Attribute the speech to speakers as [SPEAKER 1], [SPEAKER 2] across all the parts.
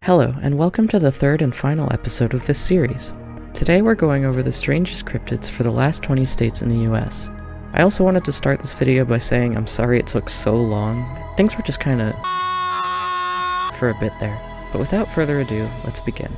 [SPEAKER 1] Hello, and welcome to the third and final episode of this series. Today we're going over the strangest cryptids for the last 20 states in the US. I also wanted to start this video by saying I'm sorry it took so long. Things were just kinda for a bit there. But without further ado, let's begin.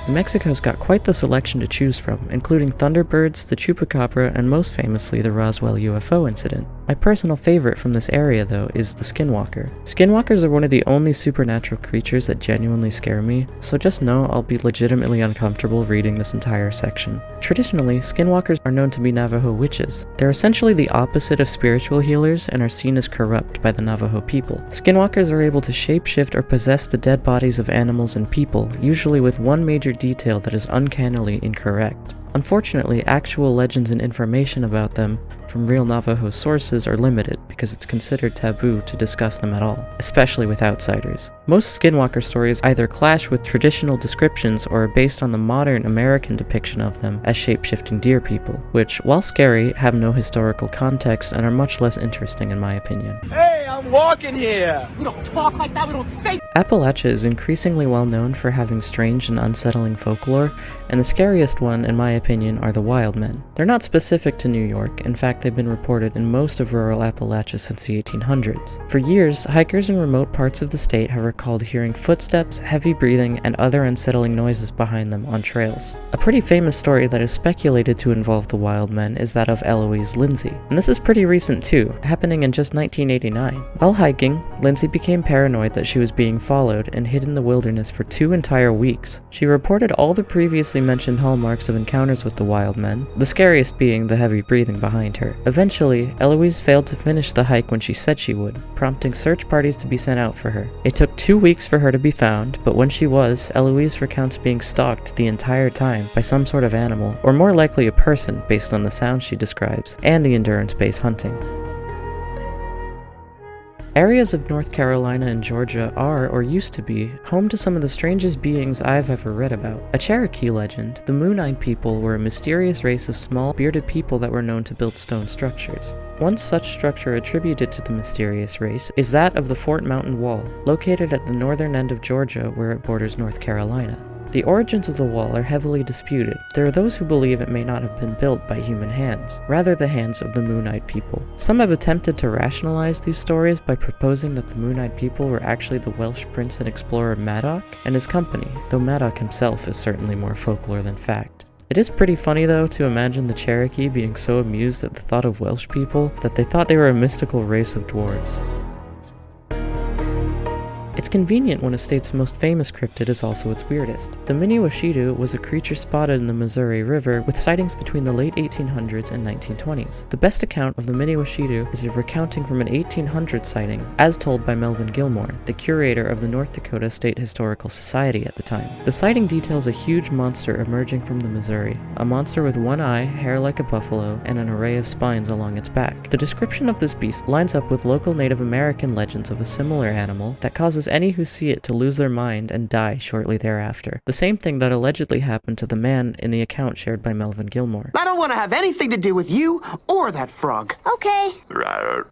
[SPEAKER 1] New Mexico's got quite the selection to choose from, including Thunderbirds, the Chupacabra, and most famously the Roswell UFO incident. My personal favorite from this area, though, is the Skinwalker. Skinwalkers are one of the only supernatural creatures that genuinely scare me, so just know I'll be legitimately uncomfortable reading this entire section. Traditionally, Skinwalkers are known to be Navajo witches. They're essentially the opposite of spiritual healers and are seen as corrupt by the Navajo people. Skinwalkers are able to shapeshift or possess the dead bodies of animals and people, usually with one major detail that is uncannily incorrect. Unfortunately, actual legends and information about them from real Navajo sources are limited because it's considered taboo to discuss them at all, especially with outsiders. Most Skinwalker stories either clash with traditional descriptions or are based on the modern American depiction of them as shape-shifting deer people, which, while scary, have no historical context and are much less interesting in my opinion.
[SPEAKER 2] Hey, I'm walking here!
[SPEAKER 3] We don't talk like that, we don't say.
[SPEAKER 1] Appalachia is increasingly well known for having strange and unsettling folklore, and the scariest one, in my opinion, are the wild men. They're not specific to New York. In fact, they've been reported in most of rural Appalachia since the 1800s. For years, hikers in remote parts of the state have recalled hearing footsteps, heavy breathing, and other unsettling noises behind them on trails. A pretty famous story that is speculated to involve the wild men is that of Eloise Lindsay, and this is pretty recent too, happening in just 1989. While hiking, Lindsay became paranoid that she was being followed and hid in the wilderness for 2 entire weeks. She reported all the previously mentioned hallmarks of encounters with the wild men, the scariest being the heavy breathing behind her. Eventually, Eloise failed to finish the hike when she said she would, prompting search parties to be sent out for her. It took 2 weeks for her to be found, but when she was, Eloise recounts being stalked the entire time by some sort of animal, or more likely a person based on the sounds she describes, and the endurance-based hunting. Areas of North Carolina and Georgia are, or used to be, home to some of the strangest beings I've ever read about. A Cherokee legend, the Moon-Eyed People were a mysterious race of small, bearded people that were known to build stone structures. One such structure attributed to the mysterious race is that of the Fort Mountain Wall, located at the northern end of Georgia where it borders North Carolina. The origins of the wall are heavily disputed. There are those who believe it may not have been built by human hands, rather the hands of the Moon-Eyed People. Some have attempted to rationalize these stories by proposing that the Moon-Eyed People were actually the Welsh prince and explorer Madoc and his company, though Madoc himself is certainly more folklore than fact. It is pretty funny though to imagine the Cherokee being so amused at the thought of Welsh people that they thought they were a mystical race of dwarves. It's convenient when a state's most famous cryptid is also its weirdest. The Mini-Washidu was a creature spotted in the Missouri River with sightings between the late 1800s and 1920s. The best account of the Mini-Washidu is a recounting from an 1800s sighting, as told by Melvin Gilmore, the curator of the North Dakota State Historical Society at the time. The sighting details a huge monster emerging from the Missouri, a monster with one eye, hair like a buffalo, and an array of spines along its back. The description of this beast lines up with local Native American legends of a similar animal that causes any who see it to lose their mind and die shortly thereafter. The same thing that allegedly happened to the man in the account shared by Melvin Gilmore.
[SPEAKER 3] I don't want to have anything to do with you or that frog.
[SPEAKER 4] Okay.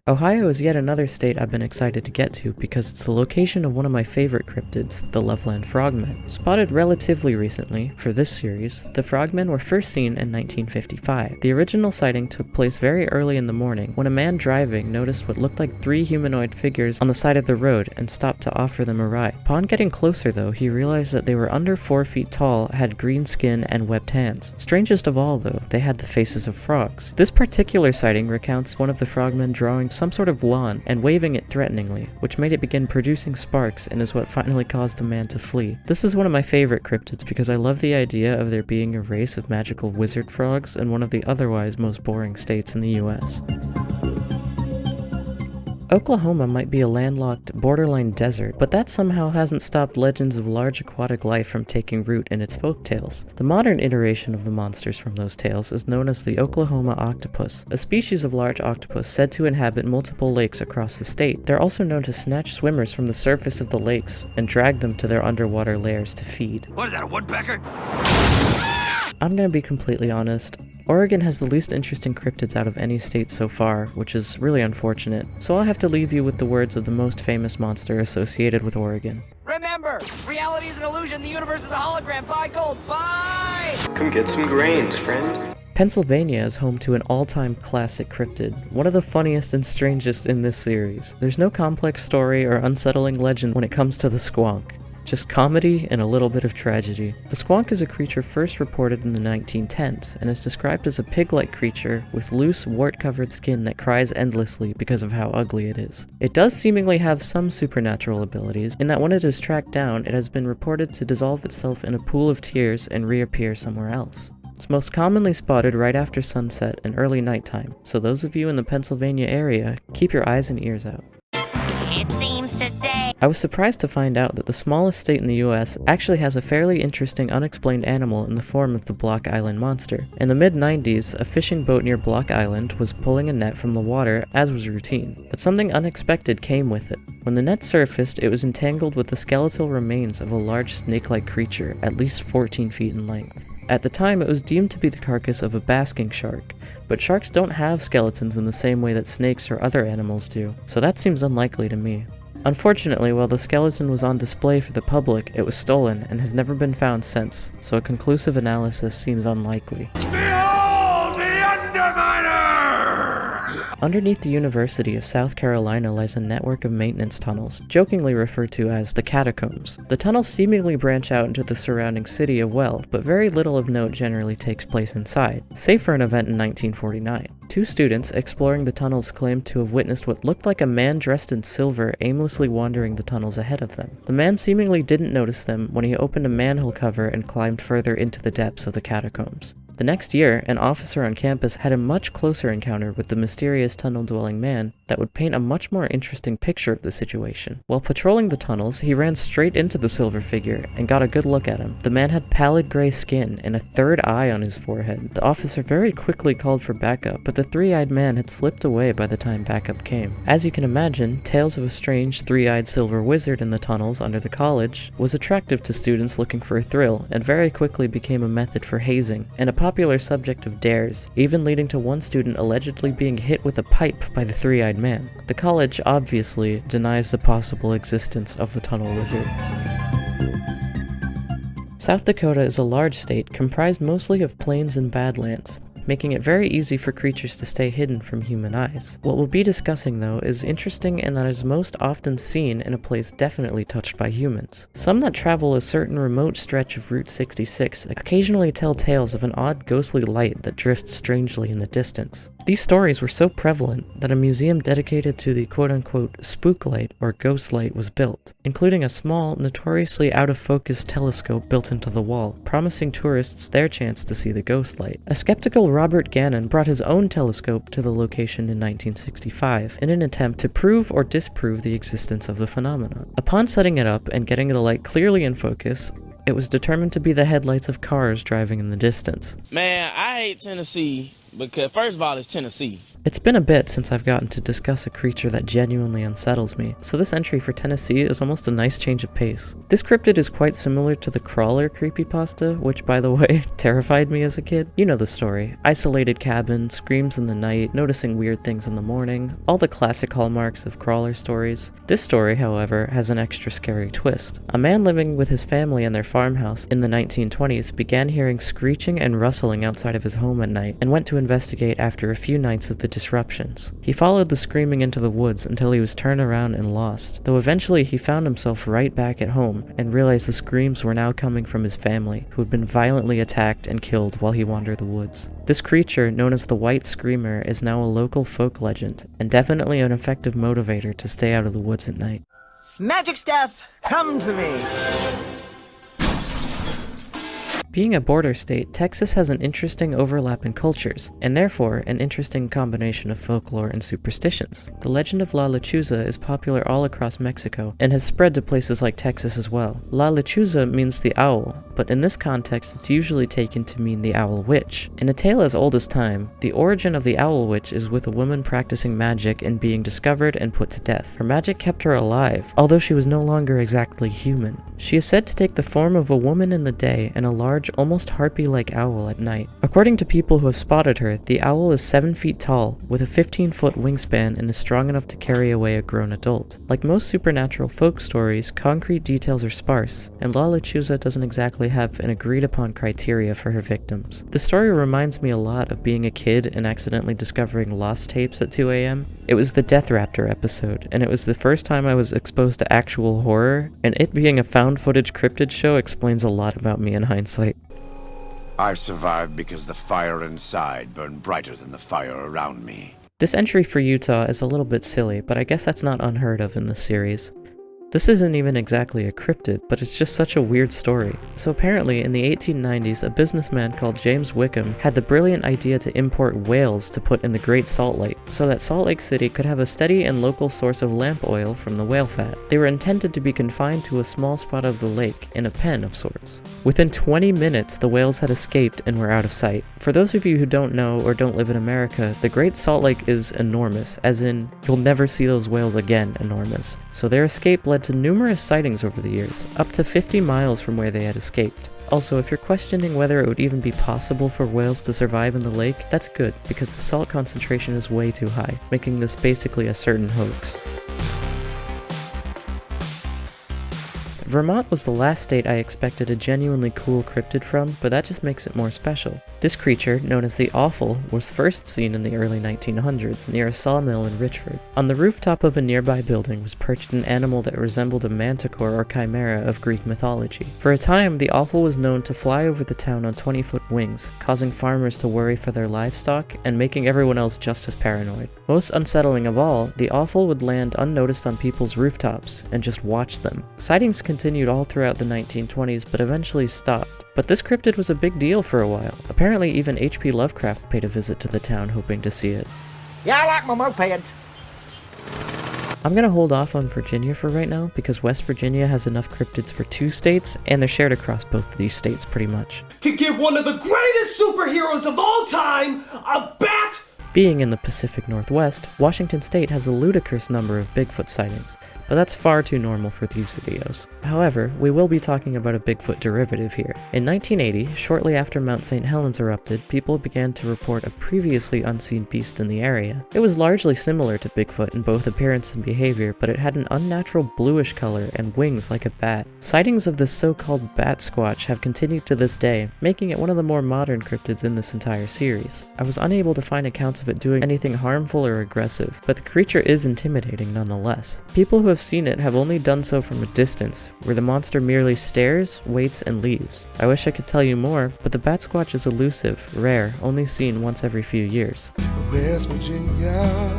[SPEAKER 1] Ohio is yet another state I've been excited to get to because it's the location of one of my favorite cryptids, the Loveland Frogmen. Spotted relatively recently, for this series, the frogmen were first seen in 1955. The original sighting took place very early in the morning when a man driving noticed what looked like 3 humanoid figures on the side of the road and stopped to offer them a ride. Upon getting closer though, he realized that they were under 4 feet tall, had green skin, and webbed hands. Strangest of all though, they had the faces of frogs. This particular sighting recounts one of the frogmen drawing some sort of wand and waving it threateningly, which made it begin producing sparks and is what finally caused the man to flee. This is one of my favorite cryptids because I love the idea of there being a race of magical wizard frogs in one of the otherwise most boring states in the US. Oklahoma might be a landlocked, borderline desert, but that somehow hasn't stopped legends of large aquatic life from taking root in its folktales. The modern iteration of the monsters from those tales is known as the Oklahoma octopus, a species of large octopus said to inhabit multiple lakes across the state. They're also known to snatch swimmers from the surface of the lakes and drag them to their underwater lairs to feed.
[SPEAKER 2] What is that, a woodpecker?
[SPEAKER 1] I'm gonna be completely honest. Oregon has the least interesting cryptids out of any state so far, which is really unfortunate, so I'll have to leave you with the words of the most famous monster associated with Oregon.
[SPEAKER 2] Remember, reality is an illusion, the universe is a hologram. Buy gold, buy!
[SPEAKER 4] Come get some grains, friend.
[SPEAKER 1] Pennsylvania is home to an all-time classic cryptid, one of the funniest and strangest in this series. There's no complex story or unsettling legend when it comes to the squonk. Just comedy and a little bit of tragedy. The squonk is a creature first reported in the 1910s, and is described as a pig-like creature with loose, wart-covered skin that cries endlessly because of how ugly it is. It does seemingly have some supernatural abilities, in that when it is tracked down, it has been reported to dissolve itself in a pool of tears and reappear somewhere else. It's most commonly spotted right after sunset and early nighttime, so those of you in the Pennsylvania area, keep your eyes and ears out.
[SPEAKER 5] It seems today.
[SPEAKER 1] I was surprised to find out that the smallest state in the US actually has a fairly interesting unexplained animal in the form of the Block Island monster. In the mid-90s, a fishing boat near Block Island was pulling a net from the water, as was routine, but something unexpected came with it. When the net surfaced, it was entangled with the skeletal remains of a large snake-like creature, at least 14 feet in length. At the time, it was deemed to be the carcass of a basking shark, but sharks don't have skeletons in the same way that snakes or other animals do, so that seems unlikely to me. Unfortunately, while the skeleton was on display for the public, it was stolen and has never been found since, so a conclusive analysis seems unlikely.
[SPEAKER 2] Behold the Underminer!
[SPEAKER 1] Underneath the University of South Carolina lies a network of maintenance tunnels, jokingly referred to as the catacombs. The tunnels seemingly branch out into the surrounding city of Well, but very little of note generally takes place inside, save for an event in 1949. Two students exploring the tunnels claimed to have witnessed what looked like a man dressed in silver aimlessly wandering the tunnels ahead of them. The man seemingly didn't notice them when he opened a manhole cover and climbed further into the depths of the catacombs. The next year, an officer on campus had a much closer encounter with the mysterious tunnel-dwelling man that would paint a much more interesting picture of the situation. While patrolling the tunnels, he ran straight into the silver figure and got a good look at him. The man had pallid gray skin and a third eye on his forehead. The officer very quickly called for backup, but the three-eyed man had slipped away by the time backup came. As you can imagine, tales of a strange three-eyed silver wizard in the tunnels under the college was attractive to students looking for a thrill, and very quickly became a method for hazing, and a popular subject of dares, even leading to one student allegedly being hit with a pipe by the three-eyed man. The college obviously denies the possible existence of the tunnel wizard. South Dakota is a large state comprised mostly of plains and badlands, making it very easy for creatures to stay hidden from human eyes. What we'll be discussing, though, is interesting in that it is most often seen in a place definitely touched by humans. Some that travel a certain remote stretch of Route 66 occasionally tell tales of an odd ghostly light that drifts strangely in the distance. These stories were so prevalent that a museum dedicated to the quote-unquote spook light or ghost light was built, including a small, notoriously out-of-focus telescope built into the wall, promising tourists their chance to see the ghost light. A skeptical Robert Gannon brought his own telescope to the location in 1965 in an attempt to prove or disprove the existence of the phenomenon. Upon setting it up and getting the light clearly in focus, it was determined to be the headlights of cars driving in the distance.
[SPEAKER 6] Man, I hate Tennessee because, first of all, it's Tennessee.
[SPEAKER 1] It's been a bit since I've gotten to discuss a creature that genuinely unsettles me, so this entry for Tennessee is almost a nice change of pace. This cryptid is quite similar to the Crawler creepypasta, which, by the way, terrified me as a kid. You know the story. Isolated cabin, screams in the night, noticing weird things in the morning, all the classic hallmarks of Crawler stories. This story, however, has an extra scary twist. A man living with his family in their farmhouse in the 1920s began hearing screeching and rustling outside of his home at night, and went to investigate after a few nights of the disruptions. He followed the screaming into the woods until he was turned around and lost, though eventually he found himself right back at home and realized the screams were now coming from his family, who had been violently attacked and killed while he wandered the woods. This creature, known as the White Screamer, is now a local folk legend, and definitely an effective motivator to stay out of the woods at night.
[SPEAKER 3] Magic staff, come to me.
[SPEAKER 1] Being a border state, Texas has an interesting overlap in cultures, and therefore an interesting combination of folklore and superstitions. The legend of La Lechuza is popular all across Mexico, and has spread to places like Texas as well. La Lechuza means the owl, but but in this context it's usually taken to mean the Owl Witch. In a tale as old as time, the origin of the Owl Witch is with a woman practicing magic and being discovered and put to death. Her magic kept her alive, although she was no longer exactly human. She is said to take the form of a woman in the day and a large, almost harpy-like owl at night. According to people who have spotted her, the owl is 7 feet tall, with a 15-foot wingspan and is strong enough to carry away a grown adult. Like most supernatural folk stories, concrete details are sparse, and La Lechuza doesn't exactly have an agreed-upon criteria for her victims. The story reminds me a lot of being a kid and accidentally discovering lost tapes at 2 a.m. It was the Death Raptor episode, and it was the first time I was exposed to actual horror, and it being a found footage cryptid show explains a lot about me in hindsight.
[SPEAKER 7] I survived because the fire inside burned brighter than the fire around me.
[SPEAKER 1] This entry for Utah is a little bit silly, but I guess that's not unheard of in this series. This isn't even exactly a cryptid, but it's just such a weird story. So apparently, in the 1890s, a businessman called James Wickham had the brilliant idea to import whales to put in the Great Salt Lake, so that Salt Lake City could have a steady and local source of lamp oil from the whale fat. They were intended to be confined to a small spot of the lake, in a pen of sorts. Within 20 minutes, the whales had escaped and were out of sight. For those of you who don't know or don't live in America, the Great Salt Lake is enormous, as in, you'll never see those whales again enormous. So their escape led to numerous sightings over the years, up to 50 miles from where they had escaped. Also, if you're questioning whether it would even be possible for whales to survive in the lake, that's good, because the salt concentration is way too high, making this basically a certain hoax. Vermont was the last state I expected a genuinely cool cryptid from, but that just makes it more special. This creature, known as the Awful, was first seen in the early 1900s near a sawmill in Richford. On the rooftop of a nearby building was perched an animal that resembled a manticore or chimera of Greek mythology. For a time, the Awful was known to fly over the town on 20-foot wings, causing farmers to worry for their livestock and making everyone else just as paranoid. Most unsettling of all, the Awful would land unnoticed on people's rooftops and just watch them. Sightings continued all throughout the 1920s, but eventually stopped. But this cryptid was a big deal for a while. Apparently even H.P. Lovecraft paid a visit to the town hoping to see it.
[SPEAKER 3] Yeah, I like my moped.
[SPEAKER 1] I'm gonna hold off on Virginia for right now, because West Virginia has enough cryptids for 2 states, and they're shared across both of these states pretty much.
[SPEAKER 8] To give one of the greatest superheroes of all time a bat!
[SPEAKER 1] Being in the Pacific Northwest, Washington State has a ludicrous number of Bigfoot sightings, but that's far too normal for these videos. However, we will be talking about a Bigfoot derivative here. In 1980, shortly after Mount St. Helens erupted, people began to report a previously unseen beast in the area. It was largely similar to Bigfoot in both appearance and behavior, but it had an unnatural bluish color and wings like a bat. Sightings of this so-called bat squatch have continued to this day, making it one of the more modern cryptids in this entire series. I was unable to find accounts of it doing anything harmful or aggressive, but the creature is intimidating nonetheless. People who have seen it have only done so from a distance, where the monster merely stares, waits, and leaves. I wish I could tell you more, but the bat squatch is elusive, rare, only seen once every few years.
[SPEAKER 9] West Virginia.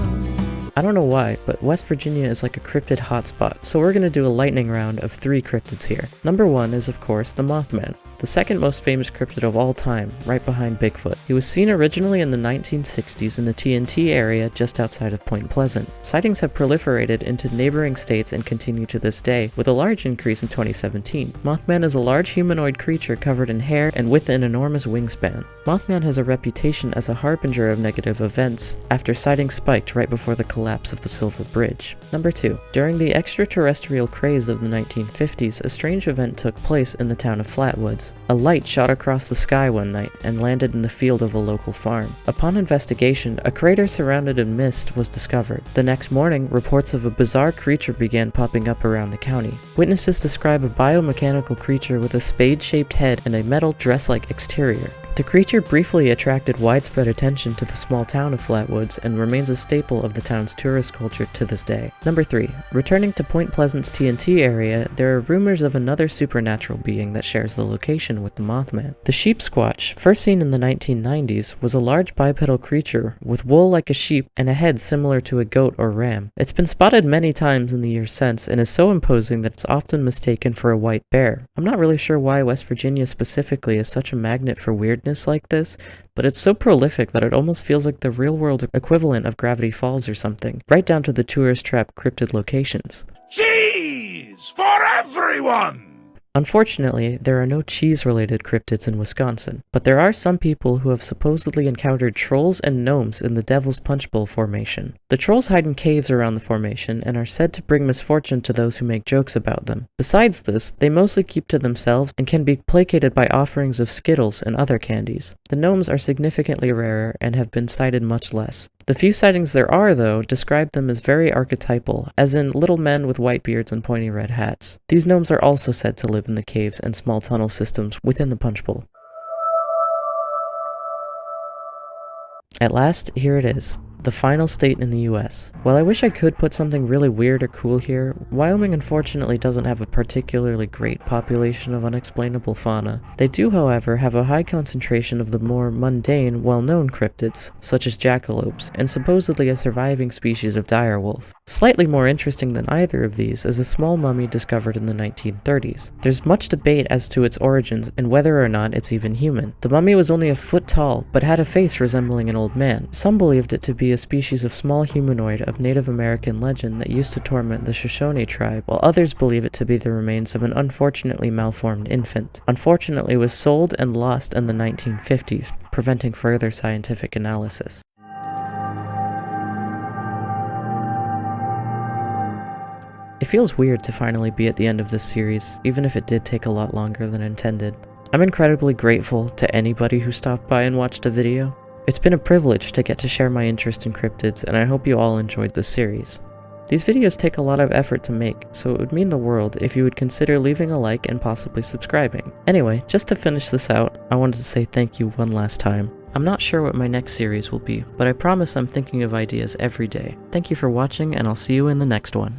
[SPEAKER 1] I don't know why, but West Virginia is like a cryptid hotspot, so we're gonna do a lightning round of 3 cryptids here. Number 1 is of course the Mothman, the second most famous cryptid of all time, right behind Bigfoot. He was seen originally in the 1960s in the TNT area just outside of Point Pleasant. Sightings have proliferated into neighboring states and continue to this day, with a large increase in 2017. Mothman is a large humanoid creature covered in hair and with an enormous wingspan. Mothman has a reputation as a harbinger of negative events, after sightings spiked right before the collapse of the Silver Bridge. Number 2. During the extraterrestrial craze of the 1950s, a strange event took place in the town of Flatwoods. A light shot across the sky one night and landed in the field of a local farm. Upon investigation, a crater surrounded in mist was discovered. The next morning, reports of a bizarre creature began popping up around the county. Witnesses describe a biomechanical creature with a spade-shaped head and a metal dress-like exterior. The creature briefly attracted widespread attention to the small town of Flatwoods and remains a staple of the town's tourist culture to this day. Number 3. Returning to Point Pleasant's TNT area, there are rumors of another supernatural being that shares the location with the Mothman. The sheep squatch, first seen in the 1990s, was a large bipedal creature with wool like a sheep and a head similar to a goat or ram. It's been spotted many times in the years since and is so imposing that it's often mistaken for a white bear. I'm not really sure why West Virginia specifically is such a magnet for weirdness like this, but it's so prolific that it almost feels like the real-world equivalent of Gravity Falls or something, right down to the tourist trap cryptid locations.
[SPEAKER 7] Cheese for everyone!
[SPEAKER 1] Unfortunately, there are no cheese-related cryptids in Wisconsin, but there are some people who have supposedly encountered trolls and gnomes in the Devil's Punch Bowl formation. The trolls hide in caves around the formation and are said to bring misfortune to those who make jokes about them. Besides this, they mostly keep to themselves and can be placated by offerings of Skittles and other candies. The gnomes are significantly rarer and have been sighted much less. The few sightings there are, though, describe them as very archetypal, as in little men with white beards and pointy red hats. These gnomes are also said to live in the caves and small tunnel systems within the Punch Bowl. At last, here it is. The final state in the US. While I wish I could put something really weird or cool here, Wyoming unfortunately doesn't have a particularly great population of unexplainable fauna. They do, however, have a high concentration of the more mundane, well-known cryptids, such as jackalopes, and supposedly a surviving species of direwolf. Slightly more interesting than either of these is a small mummy discovered in the 1930s. There's much debate as to its origins and whether or not it's even human. The mummy was only a foot tall, but had a face resembling an old man. Some believed it to be a species of small humanoid of Native American legend that used to torment the Shoshone tribe, while others believe it to be the remains of an unfortunately malformed infant. Unfortunately, it was sold and lost in the 1950s, preventing further scientific analysis. It feels weird to finally be at the end of this series, even if it did take a lot longer than intended. I'm incredibly grateful to anybody who stopped by and watched a video. It's been a privilege to get to share my interest in cryptids, and I hope you all enjoyed this series. These videos take a lot of effort to make, so it would mean the world if you would consider leaving a like and possibly subscribing. Anyway, just to finish this out, I wanted to say thank you one last time. I'm not sure what my next series will be, but I promise I'm thinking of ideas every day. Thank you for watching, and I'll see you in the next one.